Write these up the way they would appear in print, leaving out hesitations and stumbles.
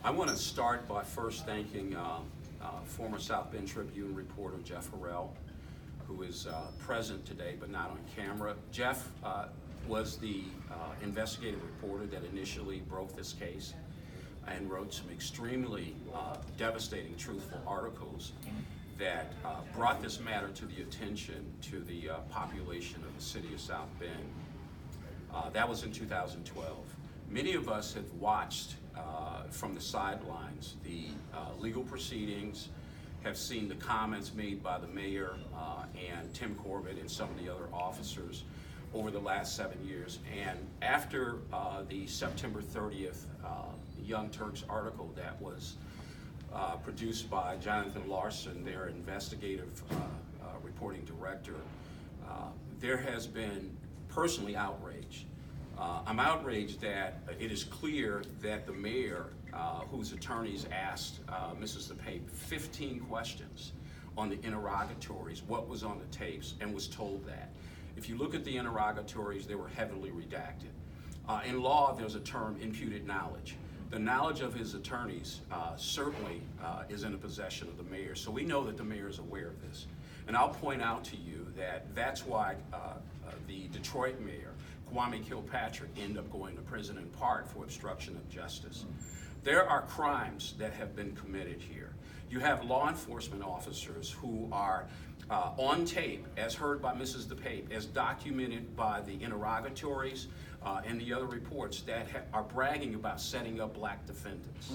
I want to start by first thanking former South Bend Tribune reporter Jeff Harrell, who is present today but not on camera. Jeff was the investigative reporter that initially broke this case and wrote some extremely devastating, truthful articles that brought this matter to the attention to the population of the city of South Bend. That was in 2012. Many of us have watched from the sidelines the legal proceedings, have seen the comments made by the mayor and Tim Corbett and some of the other officers over the last 7 years. And after the September 30th Young Turks article that was produced by Jonathan Larson, their investigative reporting director, there has been personally outrage. I'm outraged that it is clear that the mayor, whose attorneys asked Mrs. DePape 15 questions on the interrogatories, what was on the tapes, and was told that. If you look at the interrogatories, they were heavily redacted. In law, there's a term, imputed knowledge. The knowledge of his attorneys certainly is in the possession of the mayor, so we know that the mayor is aware of this. And I'll point out to you that that's why the Detroit mayor, Kwame Kilpatrick, ended up going to prison in part for obstruction of justice. There are crimes that have been committed here. You have law enforcement officers who are on tape, as heard by Mrs. DePape, as documented by the interrogatories and the other reports, that are bragging about setting up black defendants.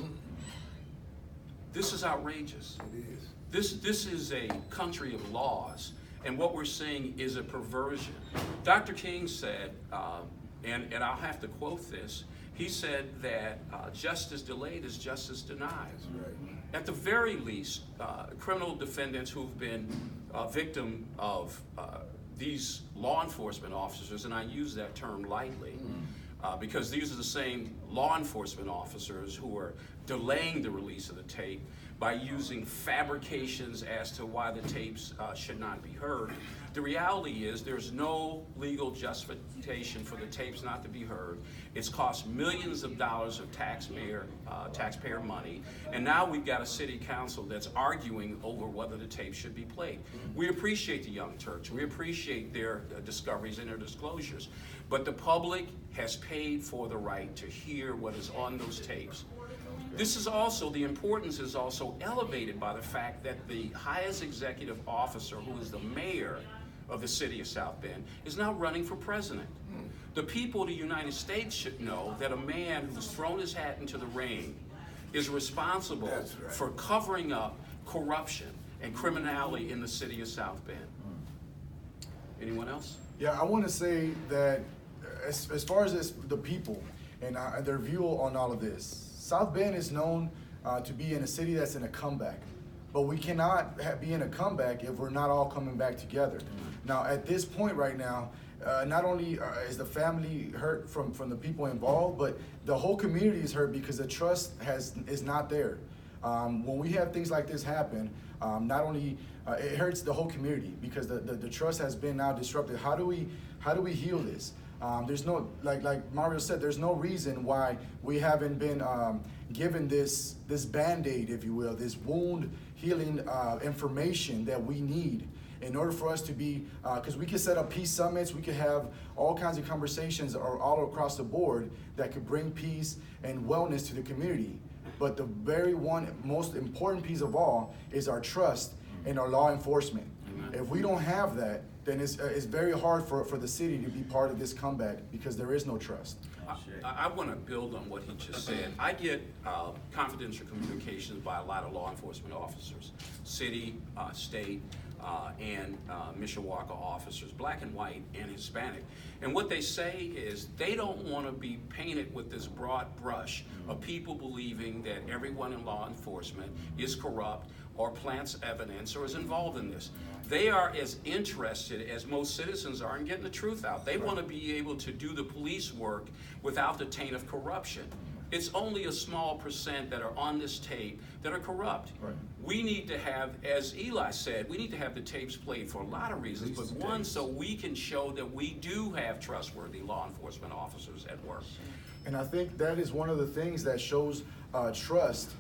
This is outrageous. It is. This is a country of laws, and what we're seeing is a perversion. Dr. King said, and I'll have to quote this, he said that justice delayed is justice denied. That's right. At the very least, criminal defendants who've been a victim of these law enforcement officers, and I use that term lightly, because these are the same law enforcement officers who are delaying the release of the tape by using fabrications as to why the tapes should not be heard. The reality is there's no legal justification for the tapes not to be heard. It's cost millions of dollars of taxpayer money, and now we've got a city council that's arguing over whether the tapes should be played. We appreciate the Young Turks. We appreciate their discoveries and their disclosures, but the public has paid for the right to hear what is on those tapes. This is also, the importance is also elevated by the fact that the highest executive officer, who is the mayor of the city of South Bend, is now running for president. The people of the United States should know that a man who's thrown his hat into the ring is responsible for covering up corruption and criminality in the city of South Bend. Anyone else? Yeah, I want to say that as far as the people and their view on all of this, South Bend is known to be in a city that's in a comeback, but we cannot be in a comeback if we're not all coming back together. Now, at this point right now, not only is the family hurt from the people involved, but the whole community is hurt because the trust is not there. When we have things like this happen, not only it hurts the whole community because the trust has been now disrupted. How do we heal this? There's no, like Mario said, there's no reason why we haven't been given this Band-Aid, if you will, this wound healing information that we need in order for us to be, because we could set up peace summits, we could have all kinds of conversations all across the board that could bring peace and wellness to the community. But the very most important piece of all is our trust in our law enforcement. If we don't have that, then it's very hard for the city to be part of this comeback because there is no trust. I want to build on what he just said. I get confidential communications by a lot of law enforcement officers, city, state, and Mishawaka officers, black and white and Hispanic. And what they say is they don't want to be painted with this broad brush of people believing that everyone in law enforcement is corrupt or plants evidence or is involved in this. They are as interested as most citizens are in getting the truth out. They want to be able to do the police work without the taint of corruption. It's only a small percent that are on this tape that are corrupt. Right. We need to have, as Eli said, we need to have the tapes played for a lot of reasons, but one, so we can show that we do have trustworthy law enforcement officers at work. And I think that is one of the things that shows trust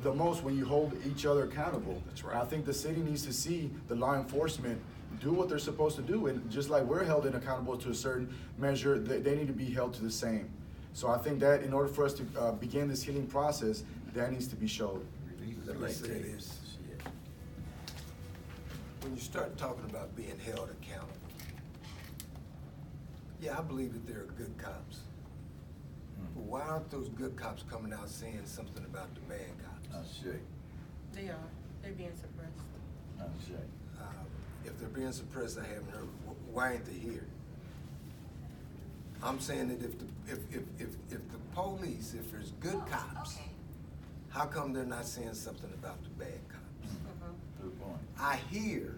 the most when you hold each other accountable. That's right. I think the city needs to see the law enforcement do what they're supposed to do, and just like we're held accountable to a certain measure, they need to be held to the same. So I think that in order for us to begin this healing process, that needs to be showed. Let me say this. When you start talking about being held accountable, yeah, I believe that there are good cops. But why aren't those good cops coming out saying something about the bad cops? They are. They're being suppressed. If they're being suppressed, I haven't heard. Why ain't they here? I'm saying that if the police, if there's good cops, how come they're not saying something about the bad cops? Good point. I hear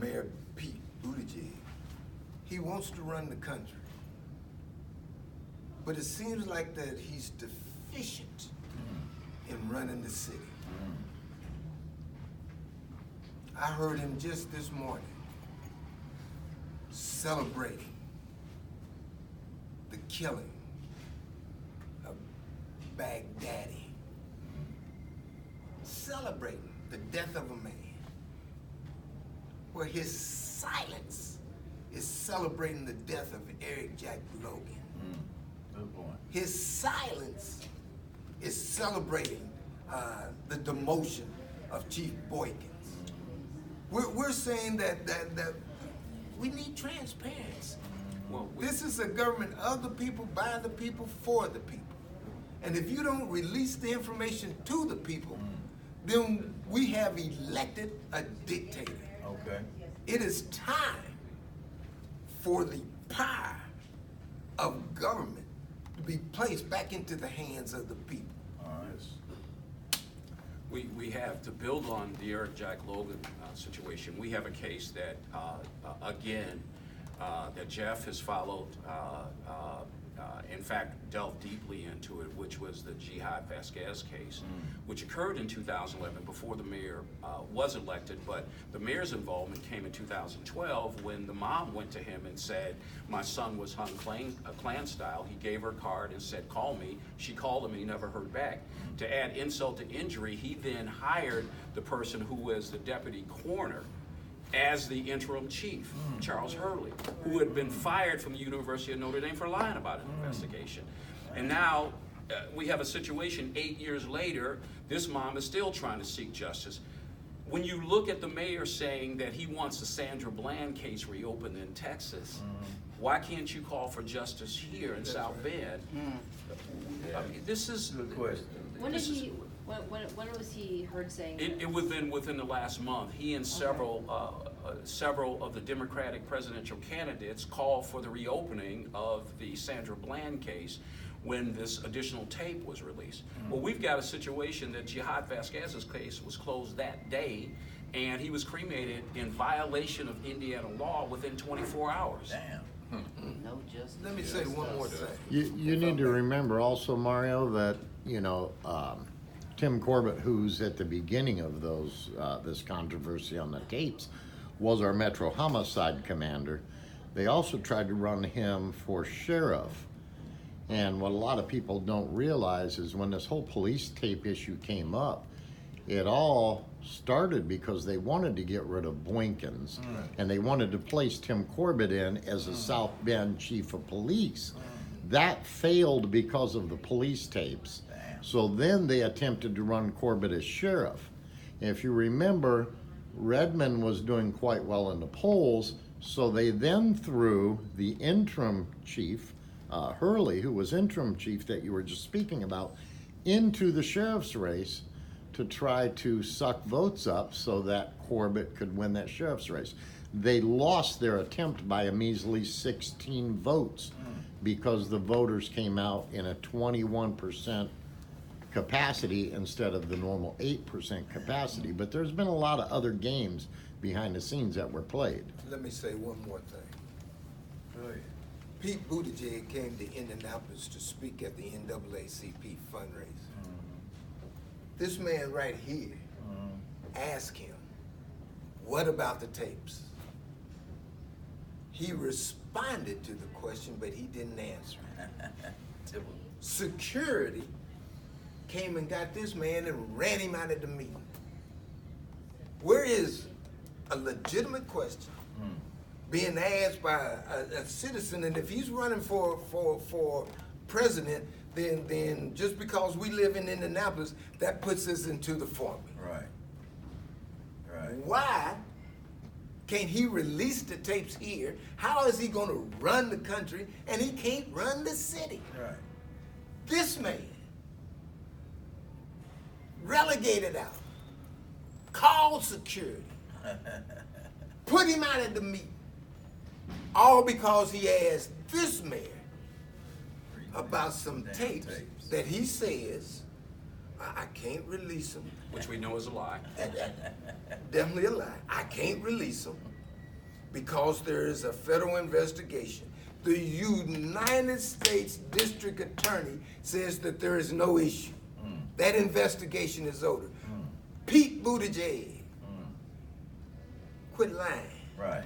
Mayor Pete Buttigieg, he wants to run the country, but it seems like that he's deficient in running the city. I heard him just this morning celebrating the killing of Baghdadi, celebrating the death of a man, where his silence is celebrating the death of Eric Jack Logan. Good point. His silence is celebrating the demotion of Chief Boykins. We're saying that we need transparency. Well, This is a government of the people, by the people, for the people. And if you don't release the information to the people, then we have elected a dictator. Okay. It is time for the power of government to be placed back into the hands of the people. All right. We have, to build on the Eric Jack Logan situation, we have a case that, again, that Jeff has followed, in fact, delved deeply into it, which was the Jihad Vasquez case, which occurred in 2011 before the mayor was elected, but the mayor's involvement came in 2012 when the mom went to him and said, my son was hung Klan style. He gave her a card and said, call me. She called him and he never heard back. To add insult to injury, he then hired the person who was the deputy coroner as the interim chief, Charles Hurley, who had been fired from the University of Notre Dame for lying about an investigation. And now we have a situation 8 years later, this mom is still trying to seek justice. When you look at the mayor saying that he wants the Sandra Bland case reopened in Texas, why can't you call for justice here in South Bend? I mean, this is Good question. When did he? When was he heard saying? It would have been within the last month. He and several of the Democratic presidential candidates called for the reopening of the Sandra Bland case when this additional tape was released. Well, we've got a situation that Jihad Vasquez's case was closed that day, and he was cremated in violation of Indiana law within 24 hours. Damn. No justice. Let me say one more thing. You need to remember also, Mario, that, Tim Corbett, who's at the beginning of those this controversy on the tapes, was our Metro Homicide Commander. They also tried to run him for sheriff. And what a lot of people don't realize is when this whole police tape issue came up, it all started because they wanted to get rid of Boykins, and they wanted to place Tim Corbett in as a South Bend chief of police. That failed because of the police tapes. So then they attempted to run Corbett as sheriff. If you remember, Redmond was doing quite well in the polls, so they then threw the interim chief, Hurley, who was interim chief that you were just speaking about, into the sheriff's race to try to suck votes up so that Corbett could win that sheriff's race. They lost their attempt by a measly 16 votes because the voters came out in a 21% capacity instead of the normal 8% capacity. But there's been a lot of other games behind the scenes that were played. Let me say one more thing. Pete Buttigieg came to Indianapolis to speak at the NAACP fundraiser. This man right here asked him, what about the tapes? He responded to the question, but he didn't answer. security came and got this man and ran him out of the meeting. Where is a legitimate question being asked by a citizen, and if he's running for president, then just because we live in Indianapolis, that puts us into the formula. Right. Why can't he release the tapes here? How is he going to run the country and he can't run the city? Right. This man, relegated out, called security, put him out of the meeting, all because he asked this mayor about some tapes that he says, I can't release them. Which we know is a lie. Definitely a lie. I can't release them because there is a federal investigation. The United States District Attorney says that there is no issue. That investigation is over. Pete Buttigieg, quit lying. Right.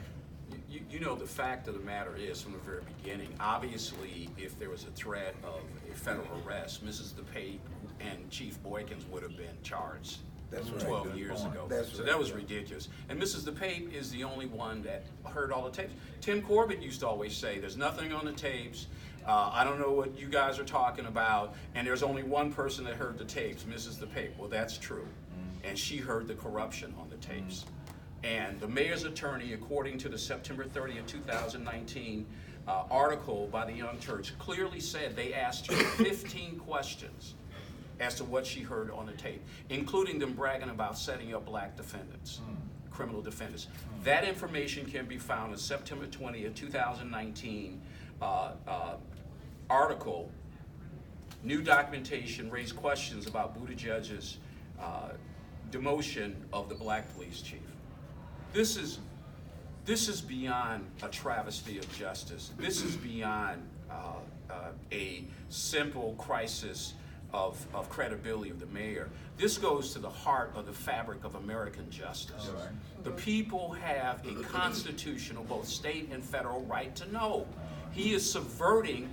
You know, the fact of the matter is, from the very beginning, obviously, if there was a threat of a federal arrest, Mrs. DePape and Chief Boykins would have been charged That's right. 12 Good years point. ago. That's So right. that was ridiculous. And Mrs. DePape is the only one that heard all the tapes. Tim Corbett used to always say, there's nothing on the tapes. I don't know what you guys are talking about. And there's only one person that heard the tapes, Mrs. DePape. Well, that's true. And she heard the corruption on the tapes. And the mayor's attorney, according to the September 30th, 2019 article by the Young Turks, clearly said they asked her 15 questions as to what she heard on the tape, including them bragging about setting up black defendants, criminal defendants. That information can be found in September 20th, 2019 article. New documentation raised questions about Buttigieg's demotion of the black police chief. This is beyond a travesty of justice. This is beyond a simple crisis of credibility of the mayor. This goes to the heart of the fabric of American justice. Right. The people have a constitutional, both state and federal, right to know. He is subverting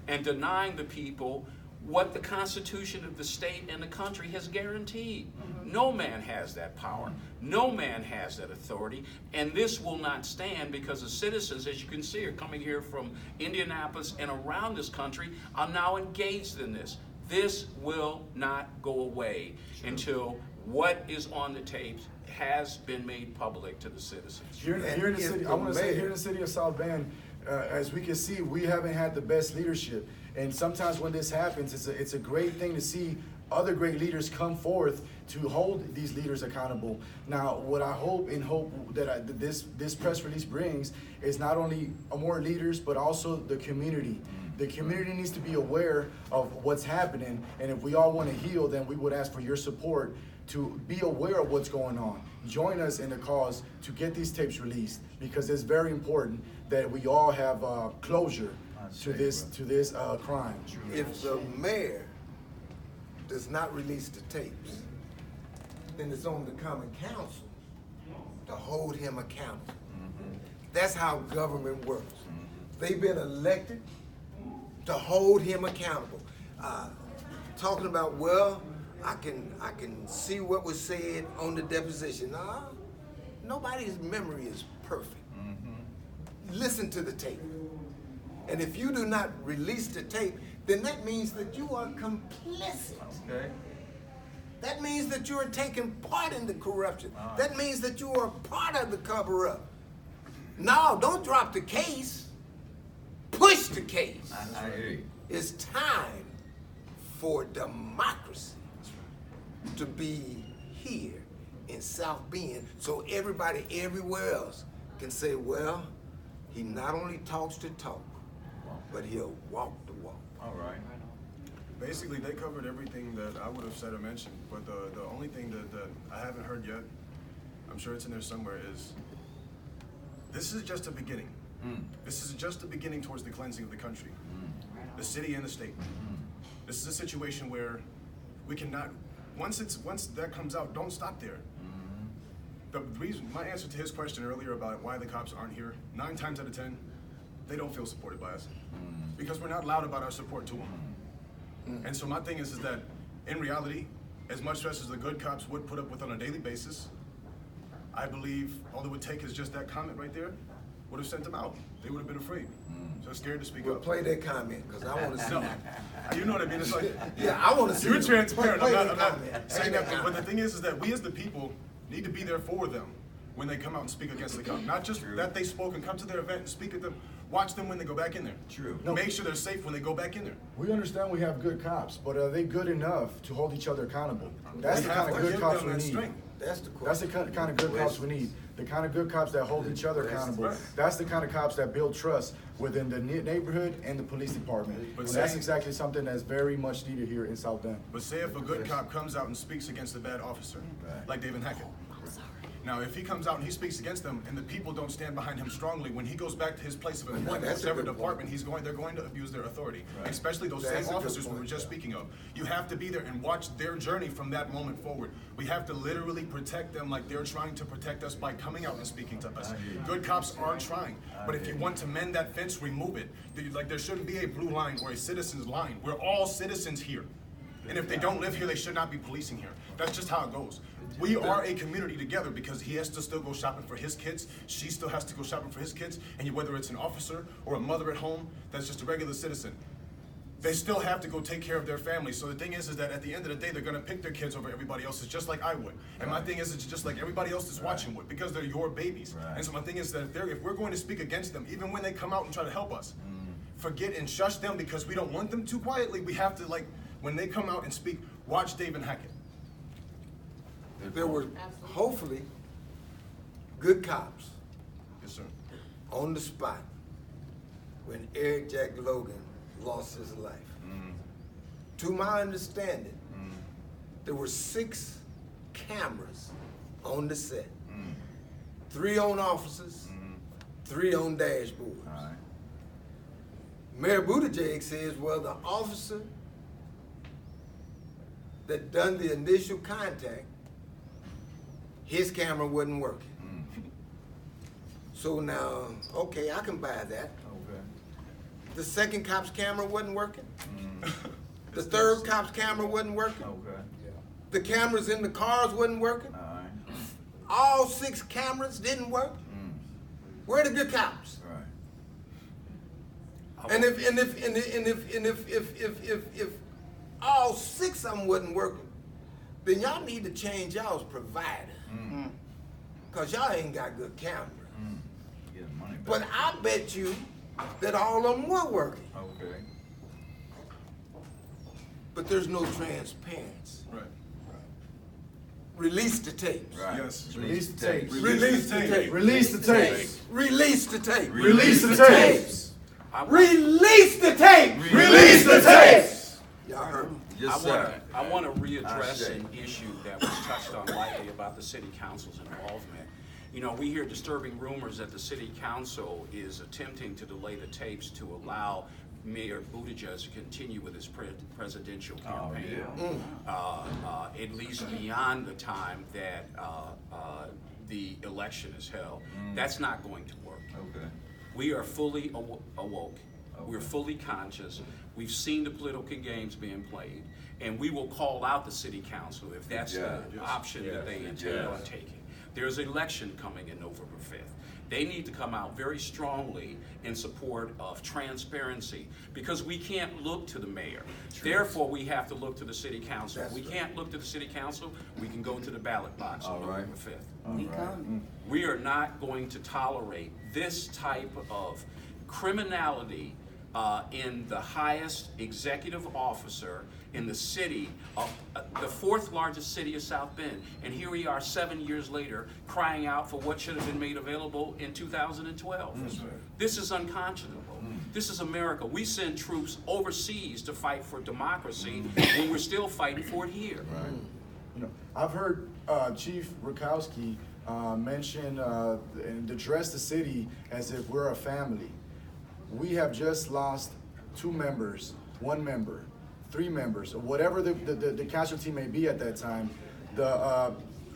and denying the people what the Constitution of the state and the country has guaranteed. No man has that power. No man has that authority. And this will not stand because the citizens, as you can see, are coming here from Indianapolis and around this country, are now engaged in this. This will not go away until what is on the tapes has been made public to the citizens. Here in the city, I want to say here in the city of South Bend, as we can see, we haven't had the best leadership. And sometimes when this happens, it's a great thing to see other great leaders come forth to hold these leaders accountable. Now, what I hope that this press release brings is not only more leaders, but also the community. The community needs to be aware of what's happening, and if we all want to heal, then we would ask for your support to be aware of what's going on. Join us in the cause to get these tapes released, because it's very important that we all have closure to this crime. If the mayor does not release the tapes, then it's on the common council to hold him accountable. That's how government works. They've been elected to hold him accountable. Talking about, well, I can see what was said on the deposition. No, nobody's memory is perfect. Listen to the tape. And if you do not release the tape, then that means that you are complicit. Okay. That means that you are taking part in the corruption. That means that you are part of the cover-up. No, don't drop the case. Push the case. I hear you. It's time for democracy to be here in South Bend, so everybody everywhere else can say, well, he not only talks the talk, but he'll walk the walk. All right. Basically, they covered everything that I would have said or mentioned, but the only thing that I haven't heard yet, I'm sure it's in there somewhere, is this is just a beginning. This is just the beginning towards the cleansing of the country, the city and the state. This is a situation where we cannot, once that comes out, don't stop there. The reason, my answer to his question earlier about why the cops aren't here, 9 times out of 10, they don't feel supported by us. Because we're not loud about our support to them. And so my thing is that in reality, as much stress as the good cops would put up with on a daily basis, I believe all it would take is just that comment right there would have sent them out. They would have been afraid. So scared to speak Well, up. play that comment, because I want to see. No, you know what I mean? It's like, Yeah, I want to see. you're it. transparent. Play I'm that not comment. saying Play that, but the comment. thing is that we as the people need to be there for them when they come out and speak against the cop. Not just that they spoke and come to their event and speak at them. Watch them when they go back in there. True. No. Make sure they're safe when they go back in there. We understand we have good cops, but are they good enough to hold each other accountable? That's We the have kind of to good give cops them we that need. strength. That's the question. That's the kind of good cops we need. The kind of good cops that hold each other accountable. Right. That's the kind of cops that build trust within the neighborhood and the police department. But And that's say- exactly something that's very much needed here in South Bend. But say if a good cop comes out and speaks against a bad officer, Right. like David Hackett. Now, if he comes out and he speaks against them, and the people don't stand behind him strongly, when he goes back to his place of employment, that's a whichever good department they're going to abuse their authority. Right. Especially those That's a same good officers we point, were just yeah. speaking of. You have to be there and watch their journey from that moment forward. We have to literally protect them like they're trying to protect us by coming out and speaking to us. Good cops are trying, but if you want to mend that fence, remove it. Like there shouldn't be a blue line or a citizen's line. We're all citizens here. And if they don't live here, they should not be policing here. That's just how it goes. We are a community together because he has to still go shopping for his kids. She still has to go shopping for his kids. And whether it's an officer or a mother at home, that's just a regular citizen. They still have to go take care of their family. So the thing is that at the end of the day, they're gonna pick their kids over everybody else's, just like I would. And my thing is, it's just like everybody else is watching would, because they're your babies. Right. And so my thing is that if we're going to speak against them, even when they come out and try to help us, forget and shush them because we don't want them too quietly. We have to, like, when they come out and speak, watch David Hackett. There were hopefully good cops Yes, sir. on the spot when Eric Jack Logan lost his life. To my understanding, there were 6 cameras on the set. 3 on officers, 3 on dashboards. All right. Mayor Buttigieg says, well, the officer that done the initial contact, his camera wasn't working. So now, okay, I can buy that. Okay. The second cop's camera wasn't working. The third cop's camera wasn't working. Okay. The cameras in the cars wasn't working. All right. All 6 cameras didn't work. Where are the good cops? Right. And if all 6 of them wasn't working, then y'all need to change y'all's provider. Cause y'all ain't got good cameras. Get the money back. But I bet you that all of them were working. Okay. But there's no transparency. Right. Release the tapes. Right. Yes. Release the tapes. Release the tapes. Release the tapes. Release the tapes. Release the tapes. Release the tapes. Release the tapes. Y'all heard me. Yes, sir. I want to readdress Ashe. an issue that was touched on lightly about the city council's involvement. You know, we hear disturbing rumors that the city council is attempting to delay the tapes to allow Mayor Buttigieg to continue with his presidential campaign. At least beyond the time that the election is held. That's not going to work. Okay. We are fully awoke. We're Okay. fully conscious. We've seen the political games being played, and we will call out the city council if that's the Yes. option that they Yes. intend on Yes. taking. There's an election coming in November 5th. They need to come out very strongly in support of transparency, because we can't look to the mayor. Therefore, we have to look to the city council. If we can't look to the city council, we can go to the ballot box on All right. November 5th. All right. We are not going to tolerate this type of criminality in the highest executive officer in the city, of the 4th largest city of South Bend. And here we are 7 years later crying out for what should have been made available in 2012. This is unconscionable. This is America. We send troops overseas to fight for democracy when we're still fighting for it here. You know, I've heard Chief Rukowski mention and address the city as if we're a family. We have just lost 2 members, 1 member, 3 members, or whatever the casualty may be at that time.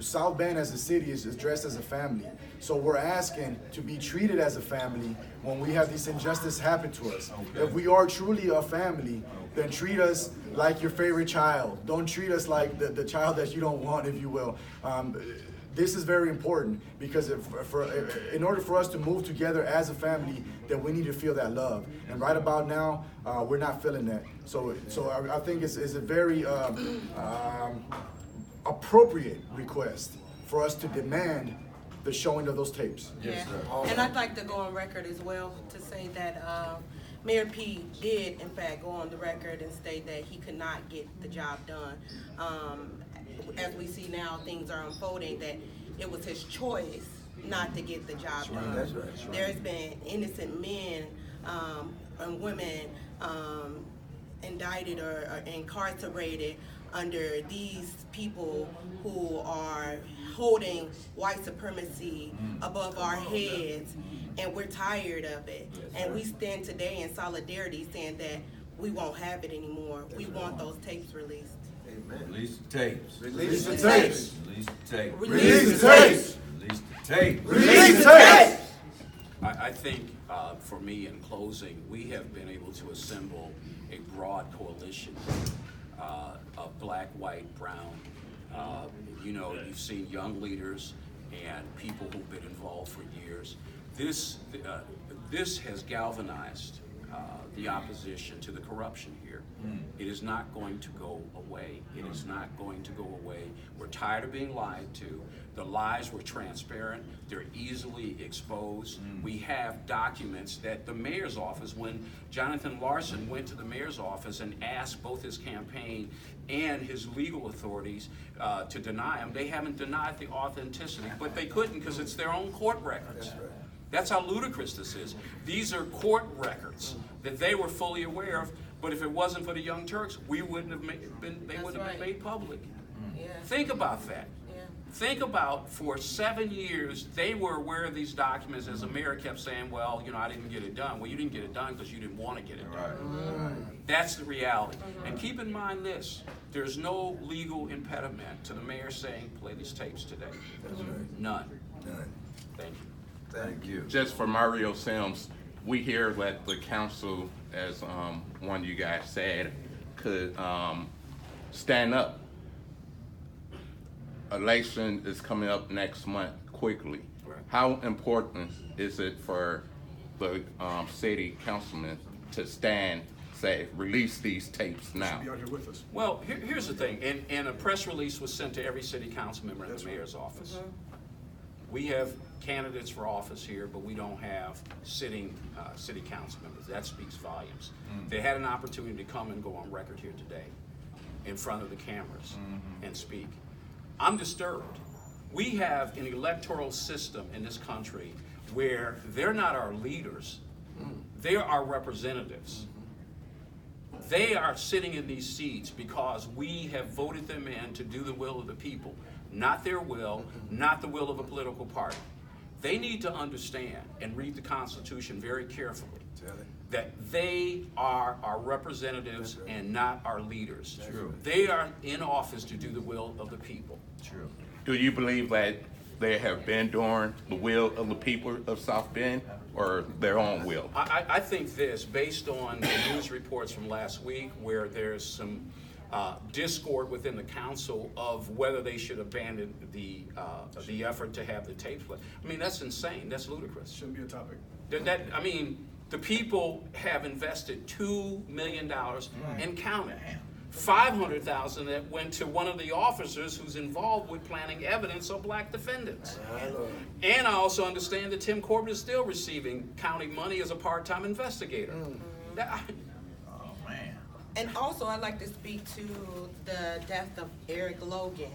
South Bend as a city is dressed as a family. So we're asking to be treated as a family when we have this injustice happen to us. If we are truly a family, then treat us like your favorite child. Don't treat us like the child that you don't want, if you will. This is very important because in order for us to move together as a family, then we need to feel that love. And right about now, we're not feeling that. So I think it's a very appropriate request for us to demand the showing of those tapes. Yeah. And I'd like to go on record as well to say that Mayor Pete did in fact go on the record and state that he could not get the job done. As we see now, things are unfolding that it was his choice not to get the job done. That's right. There's been innocent men and women indicted or incarcerated under these people who are holding white supremacy above our heads, and we're tired of it. And we stand today in solidarity saying that we won't have it anymore. We want those tapes released. Amen. Release the tapes. Release the tapes. Release the tapes. Release the tapes. Release the tapes. Release the tapes. I think for me, in closing, we have been able to assemble a broad coalition of black, white, brown. You've seen young leaders and people who've been involved for years. This has galvanized the opposition to the corruption here. It is not going to go away. It is not going to go away. We're tired of being lied to. The lies were transparent. They're easily exposed. We have documents that the mayor's office, when Jonathan Larson went to the mayor's office and asked both his campaign and his legal authorities to deny him, they haven't denied the authenticity, but they couldn't because it's their own court records. That's right. That's how ludicrous this is. These are court records that they were fully aware of, but if it wasn't for the Young Turks, we wouldn't have been made public. Yeah. Think about that. Yeah. Think about, for 7 years, they were aware of these documents, as the mayor kept saying, well, I didn't get it done. Well, you didn't get it done because you didn't want to get it done. That's the reality. And keep in mind this, there's no legal impediment to the mayor saying, play these tapes today. That's right. None. None. Thank you. Thank you. Just for Mario Sims, we hear that the council, as one of you guys said, could stand up. Election is coming up next month quickly. Right. How important is it for the city councilmen to stand, say, release these tapes now? Be out here with us. Well, here's the thing, and a press release was sent to every city council member in the mayor's office. We have candidates for office here, but we don't have sitting city council members. That speaks volumes. They had an opportunity to come and go on record here today in front of the cameras and speak. I'm disturbed. We have an electoral system in this country where they're not our leaders, they're our representatives. They are sitting in these seats because we have voted them in to do the will of the people, not their will, not the will of a political party. They need to understand and read the Constitution very carefully that they are our representatives and not our leaders. True. They are in office to do the will of the people. True. Do you believe that they have been doing the will of the people of South Bend or their own will? I think this, based on the news reports from last week, where there's some discord within the council of whether they should abandon the effort to have the tapes played. I mean, that's insane. That's ludicrous. Shouldn't be a topic. The people have invested $2 million and counting. $500,000 that went to one of the officers who's involved with planting evidence of black defendants. And I also understand that Tim Corbett is still receiving county money as a part-time investigator. Oh, man. And also, I'd like to speak to the death of Eric Logan.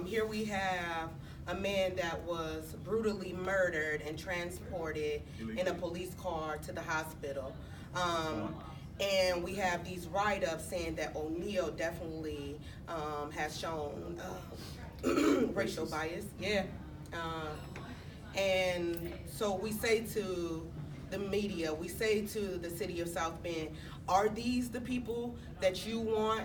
Here we have a man that was brutally murdered and transported in a police car to the hospital. And we have these write-ups saying that O'Neal definitely has shown racial bias. Yeah. And so we say to the media, we say to the city of South Bend, are these the people that you want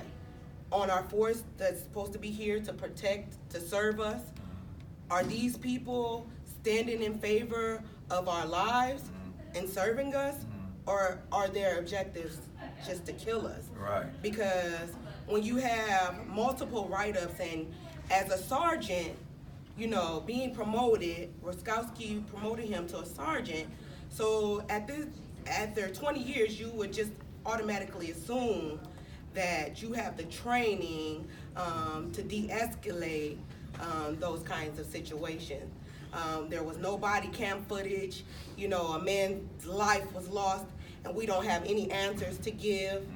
on our force that's supposed to be here to protect, to serve us? Are these people standing in favor of our lives and serving us? Or are their objectives just to kill us? Right. Because when you have multiple write-ups and as a sergeant, you know, being promoted, Roskowski promoted him to a sergeant. So after 20 years, you would just automatically assume that you have the training to de-escalate those kinds of situations. There was no body cam footage, you know, a man's life was lost and we don't have any answers to give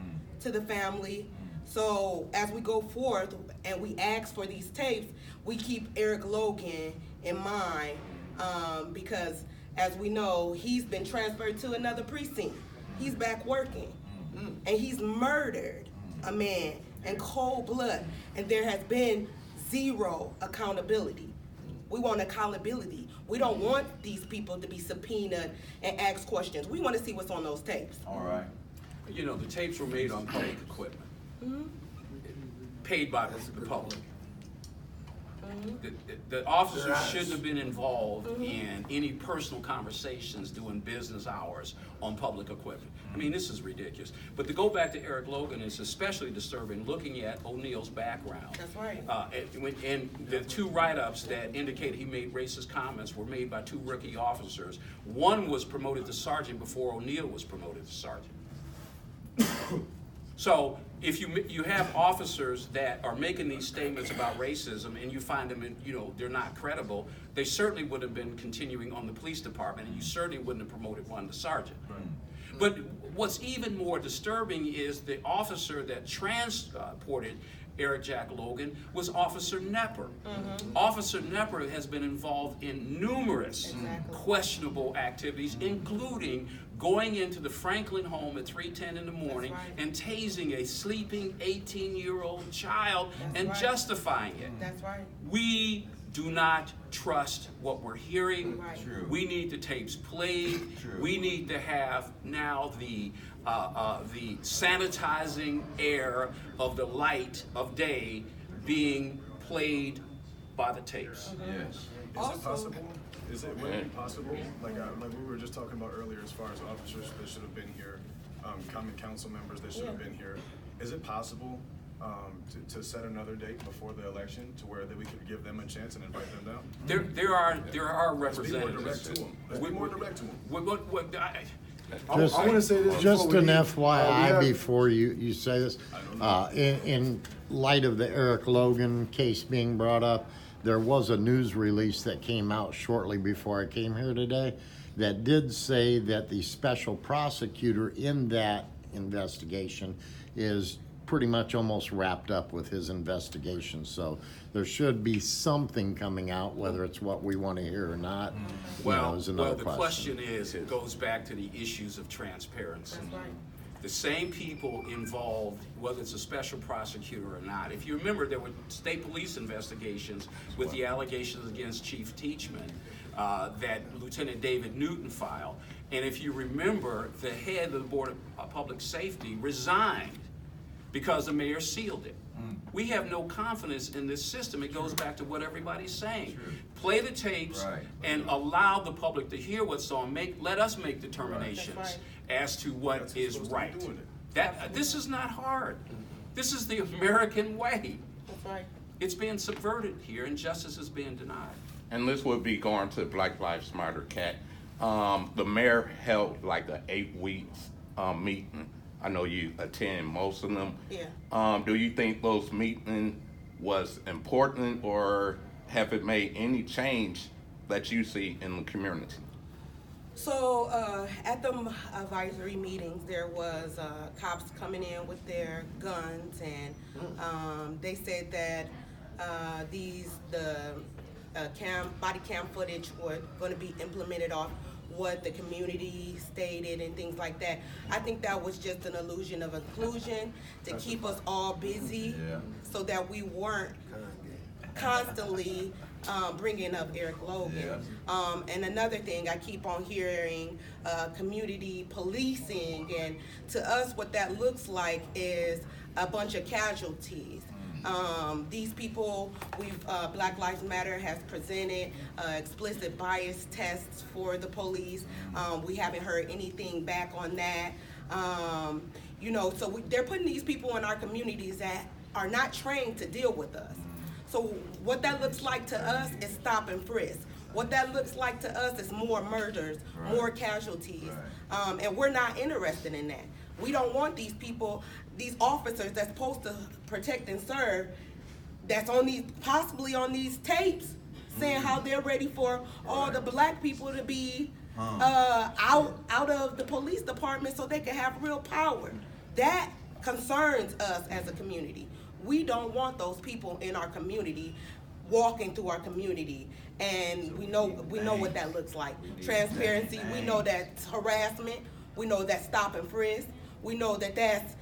to the family. So as we go forth and we ask for these tapes, we keep Eric Logan in mind because as we know, he's been transferred to another precinct. He's back working and he's murdered a man in cold blood and there has been zero accountability. We want accountability. We don't want these people to be subpoenaed and asked questions. We want to see what's on those tapes. All right. You know, the tapes were made on public equipment, paid by the public. The officers shouldn't have been involved in any personal conversations during business hours on public equipment. I mean, this is ridiculous. But to go back to Eric Logan, it's especially disturbing looking at O'Neill's background. That's right. And the two write-ups that indicate he made racist comments were made by two rookie officers. One was promoted to sergeant before O'Neill was promoted to sergeant. So if you have officers that are making these statements about racism and you find them, they're not credible, they certainly would have been continuing on the police department, and you certainly wouldn't have promoted one to sergeant. Right. But what's even more disturbing is the officer that transported Eric Jack Logan was Officer Knepper. Officer Knepper has been involved in numerous questionable activities, including going into the Franklin home at 3:10 in the morning and tasing a sleeping 18-year-old child and justifying it. That's right. We do not trust what we're hearing. Right. True. We need the tapes played. True. We need to have now the sanitizing air of the light of day being played by the tapes. Yes. Is it possible? Would it be possible? Like we were just talking about earlier, as far as officers that should have been here, common council members that should have been here. Is it possible to set another date before the election to where that we could give them a chance and invite them down? There are representatives. Let's be more direct to them. I want to say this. Just before an we leave. FYI before you say this, in light of the Eric Logan case being brought up, there was a news release that came out shortly before I came here today that did say that the special prosecutor in that investigation is pretty much almost wrapped up with his investigation. So there should be something coming out, whether it's what we want to hear or not. Is another the question is, it goes back to the issues of transparency. That's right. The same people involved, whether it's a special prosecutor or not. If you remember, there were state police investigations with the allegations against Chief Teachman that Lieutenant David Newton filed. And if you remember, the head of the Board of Public Safety resigned because the mayor sealed it. We have no confidence in this system. It goes back to what everybody's saying. Play the tapes and allow the public to hear what's on. Let us make determinations as to what is right. This is not hard. This is the American way. That's right. It's being subverted here, and justice is being denied. And this would be going to Black Lives Matter, Cat. The mayor held like an 8-week meeting. I know you attend most of them. Yeah. Do you think those meetings was important, or have it made any change that you see in the community? So at the advisory meetings, there was cops coming in with their guns, and they said that body cam footage were going to be implemented off what the community stated and things like that. I think that was just an illusion of inclusion to keep us all busy, so that we weren't constantly bringing up Eric Logan. And another thing, I keep on hearing community policing, and to us what that looks like is a bunch of casualties. These people, Black Lives Matter has presented explicit bias tests for the police. We haven't heard anything back on that. So they're putting these people in our communities that are not trained to deal with us. So what that looks like to us is stop and frisk. What that looks like to us is more murders, more casualties, and we're not interested in that. We don't want these people, these officers that's supposed to protect and serve, that's possibly on these tapes, saying how they're ready for all the black people to be out of the police department so they can have real power. That concerns us as a community. We don't want those people in our community walking through our community, and we know what that looks like. Transparency, we know that's harassment, we know that's stop and frisk, we know that that's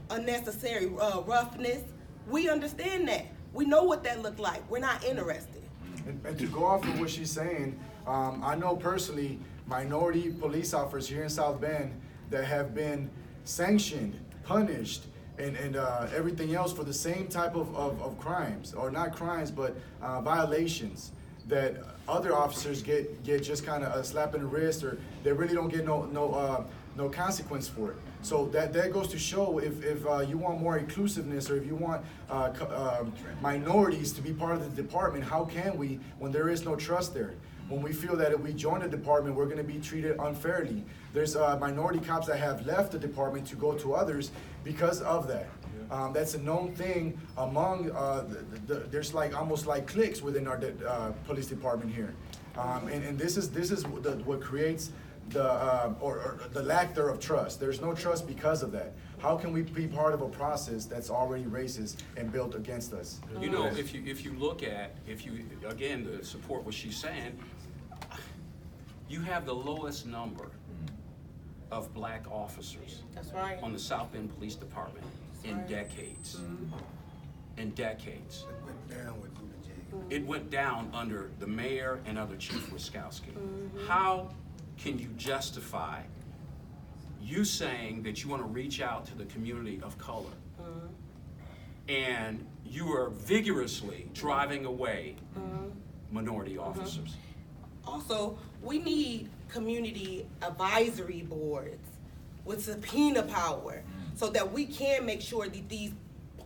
unnecessary roughness. We understand that. We know what that looked like. We're not interested. And to go off of what she's saying, I know personally minority police officers here in South Bend that have been sanctioned, punished, and everything else for the same type of crimes, or not crimes, but violations that other officers get just kind of a slap in the wrist, or they really don't get no consequence for it. So that goes to show if you want more inclusiveness, or if you want minorities to be part of the department, how can we when there is no trust there? When we feel that if we join the department, we're going to be treated unfairly. There's minority cops that have left the department to go to others because of that. That's a known thing among, there's like almost like cliques within our police department here. And this is what creates the lack there of trust. There's no trust because of that. How can we be part of a process that's already racist and built against us? You know, if you look at, again, to support what she's saying, you have the lowest number of black officers That's right. on the South Bend Police Department in decades. In decades. It went down with Buttigieg. It went down under the mayor and under Chief Ruskowski. How can you justify you saying that you want to reach out to the community of color and you are vigorously driving away minority officers? Also, we need community advisory boards with subpoena power so that we can make sure that these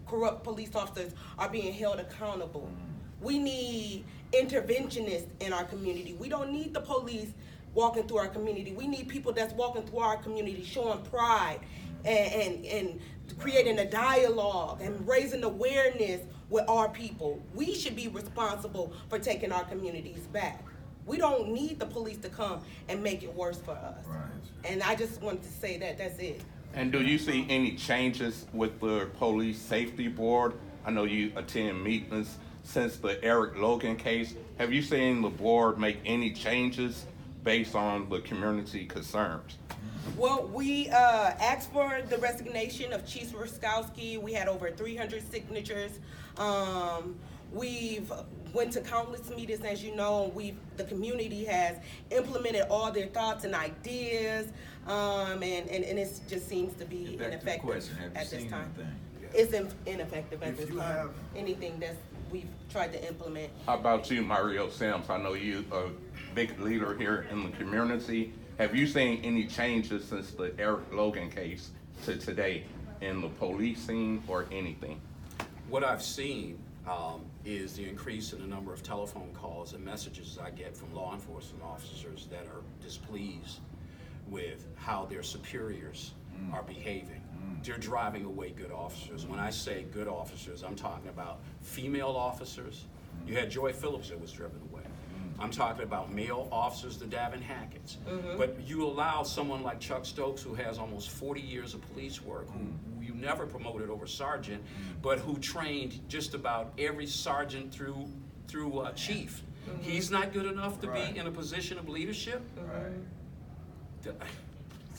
corrupt police officers are being held accountable. We need interventionists in our community. We don't need the police walking through our community. We need people that's walking through our community showing pride and creating a dialogue and raising awareness with our people. We should be responsible for taking our communities back. We don't need the police to come and make it worse for us. Right. And I just wanted to say that, that's it. And do you see any changes with the Police Safety Board? I know you attend meetings since the Eric Logan case. Have you seen the board make any changes based on the community concerns? Well, we asked for the resignation of Chief Ruskowski. We had over 300 signatures. We've went to countless meetings, as you know. The community has implemented all their thoughts and ideas, and it just seems to be ineffective at this time. It's ineffective at this time. Anything that we've tried to implement. How about you, Mario Sims? I know you a big leader here in the community. Have you seen any changes since the Eric Logan case to today in the policing or anything? What I've seen is the increase in the number of telephone calls and messages I get from law enforcement officers that are displeased with how their superiors are behaving. They're driving away good officers. When I say good officers, I'm talking about female officers. You had Joy Phillips that was driven away. I'm talking about male officers, the Davin Hackett's. But you allow someone like Chuck Stokes, who has almost 40 years of police work, who you never promoted over sergeant, but who trained just about every sergeant through chief. He's not good enough to be in a position of leadership.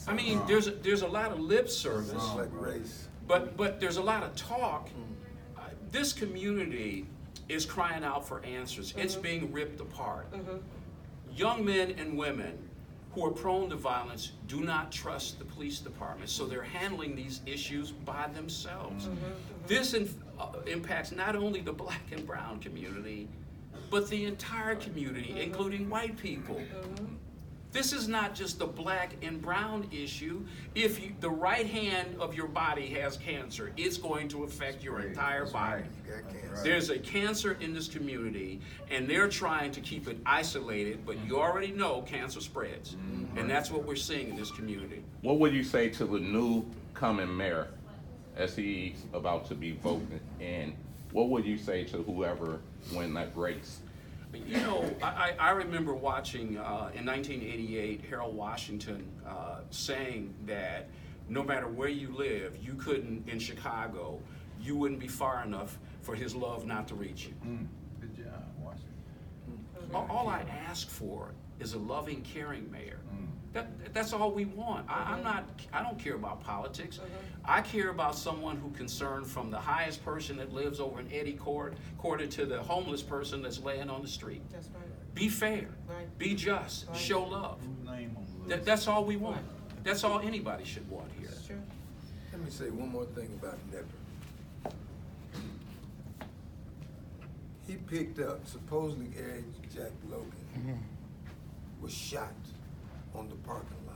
I mean, there's a lot of lip service, Like race. but there's a lot of talk. This community is crying out for answers. It's being ripped apart. Young men and women who are prone to violence do not trust the police department, so they're handling these issues by themselves. This impacts not only the black and brown community, but the entire community, including white people. This is not just a black and brown issue. If the right hand of your body has cancer, it's going to affect your entire body. You got cancer. There's a cancer in this community, and they're trying to keep it isolated, but you already know cancer spreads. And that's what we're seeing in this community. What would you say to the new coming mayor as he's about to be voted in? What would you say to whoever win that race? You know, I remember watching in 1988 Harold Washington saying that no matter where you live, you couldn't, in Chicago, you wouldn't be far enough for his love not to reach you. Good job, Washington. All I ask for is a loving, caring mayor. That's all we want. I don't care about politics. I care about someone who's concerned from the highest person that lives over in Eddie Court to the homeless person that's laying on the street. That's right. Be fair, Right. be just, show love. Whose name on the list? That's all we want. That's all anybody should want here. That's true. Let me say one more thing about Nepper. He picked up, supposedly Eric Jack Logan was shot on the parking lot.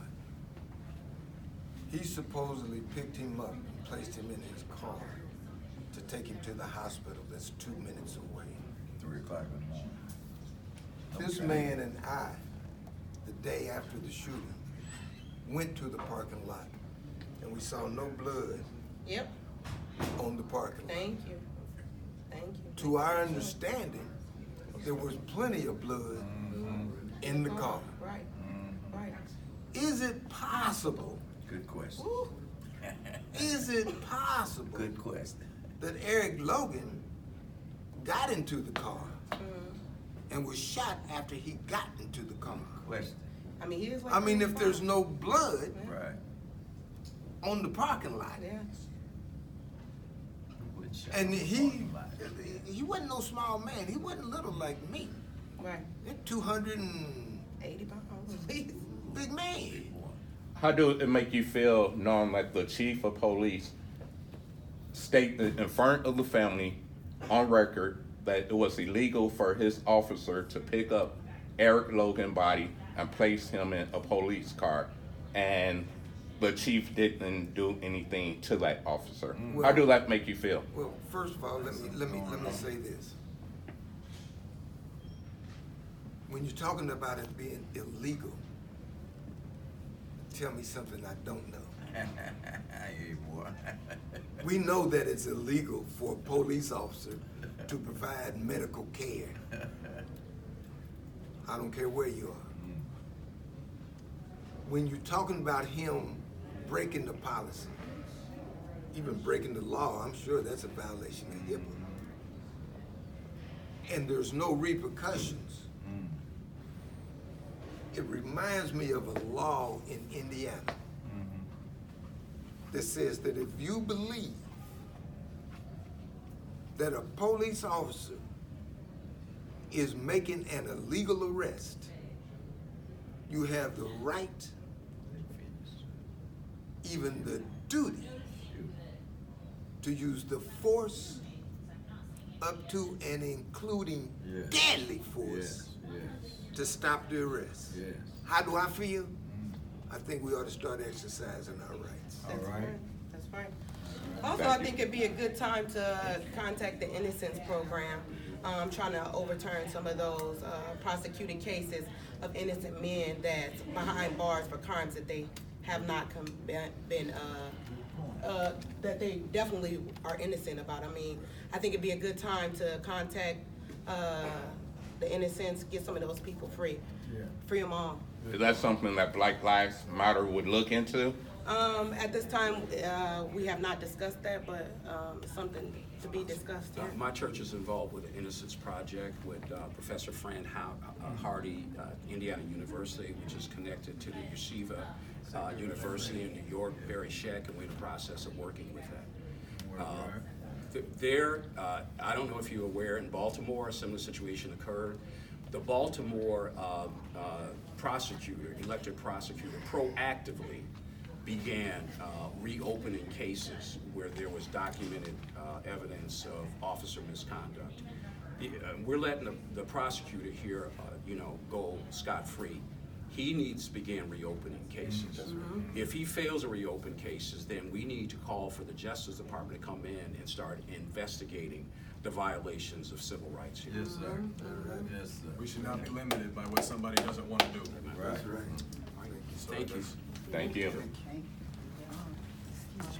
He supposedly picked him up and placed him in his car to take him to the hospital that's 2 minutes away. 3 o'clock in the morning. This man and I, the day after the shooting, went to the parking lot and we saw no blood Yep. on the parking lot. Thank you. Thank you. To our understanding, there was plenty of blood in the car. Right. Right. Is it possible, Good question. Woo. is it possible Good question. that Eric Logan got into the car and was shot after he got into the car? Question. I mean, he is like. I mean, if there's 35. no blood Right. on the parking lot, Yeah. Who was shot and on the he parking lot? wasn't no small man. He wasn't little like me. Right. He's 200 and 80 pounds at least. big man. How do it make you feel knowing that the chief of police stated in front of the family on record that it was illegal for his officer to pick up Eric Logan's body and place him in a police car, and the chief didn't do anything to that officer? How do that make you feel? Well, first of all, let me say this. When you're talking about it being illegal, tell me something I don't know. Hey, boy. We know that it's illegal for a police officer to provide medical care. I don't care where you are. When you're talking about him breaking the policy, even breaking the law, I'm sure that's a violation of HIPAA. And there's no repercussions. It reminds me of a law in Indiana that says that if you believe that a police officer is making an illegal arrest, you have the right, even the duty, to use the force up to and including Yes. deadly force Yes. to stop the arrest. Yes. How do I feel? I think we ought to start exercising our rights. All right. That's right. Also, I think it'd be a good time to contact the Innocence Program, trying to overturn some of those prosecuted cases of innocent men that's behind bars for crimes that they have not been, that they definitely are innocent about. I mean, I think it'd be a good time to contact the Innocence, get some of those people free. Yeah. Free them all. Is that something that Black Lives Matter would look into? At this time, we have not discussed that, but something to be discussed here. My church is involved with the Innocence Project with Professor Fran Hardy, Indiana University, which is connected to the Yeshiva University in New York, Barry Sheck, and we're in the process of working with that. I don't know if you're aware, in Baltimore, a similar situation occurred the Baltimore prosecutor, elected prosecutor, proactively began reopening cases where there was documented evidence of officer misconduct. We're letting the prosecutor here, go scot-free. He needs to begin reopening cases. If he fails to reopen cases, then we need to call for the Justice Department to come in and start investigating the violations of civil rights here. Yes, sir. Yes, sir. We should not be limited by what somebody doesn't want to do. Right. That's right. Thank you. Thank you. Thank you.